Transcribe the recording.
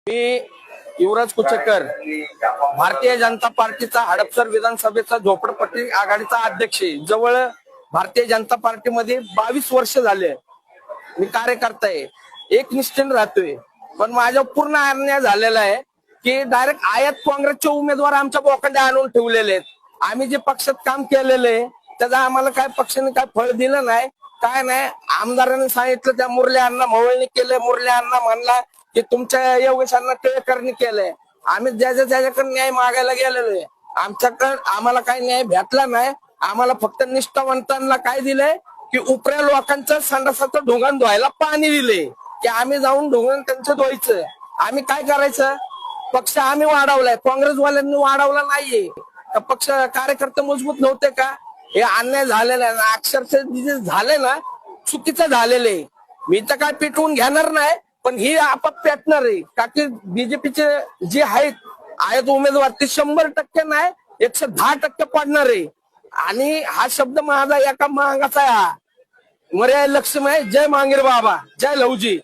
मी युवराज कुचेकर, भारतीय जनता पार्टीचा हडपसर विधानसभेचा झोपडपट्टी आघाडीचा अध्यक्ष आहे. जवळ भारतीय जनता पार्टीमध्ये 22 वर्ष झाले. मी कार्यकर्ता आहे, एकनिष्ठेने राहतोय. पण माझ्या पूर्ण अन्याय झालेला आहे की डायरेक्ट आयात काँग्रेसचे उमेदवार आमच्या बोकांड्या आणून ठेवलेले आहेत. आम्ही जे पक्षात काम केलेलं आहे त्याचा आम्हाला काय पक्षाने काय फळ दिलं नाही, काय नाही. आमदारांनी सांगितलं त्या मुरली अण्णा मवळणी केले, मुरली अण्णा म्हणला की तुमच्या योगेशांना टिळकरणी केलंय. आम्ही ज्याच्याकडे न्याय मागायला गेलेलो आहे, आमच्याकडे आम्हाला काही न्याय भेटला नाही. आम्हाला फक्त निष्ठावंतांना काय दिलंय की उपऱ्या लोकांचं संडासाचं ढोंगण धुवायला पाणी दिले की आम्ही जाऊन ढोंगण त्यांचं धुवायचं. आम्ही काय करायचं? पक्ष आम्ही वाढवलाय, काँग्रेसवाल्यांनी वाढवला नाहीये. पक्ष कार्यकर्ते मजबूत नव्हते का? हे अन्याय झालेला आहे. अक्षरशः जे झाले ना चुकीचं झालेलं आहे. मी तर काय पेटवून घेणार नाही, पण ही आपाप पेटणार आहे. का की बीजेपीचे जे आहेत उमेदवार ते 100% नाही 110% पडणार आहे. आणि हा शब्द माझा एका मागाचा आहे. मर्यादा लक्ष्मी आहे. जय मांगीर बाबा, जय लवजी.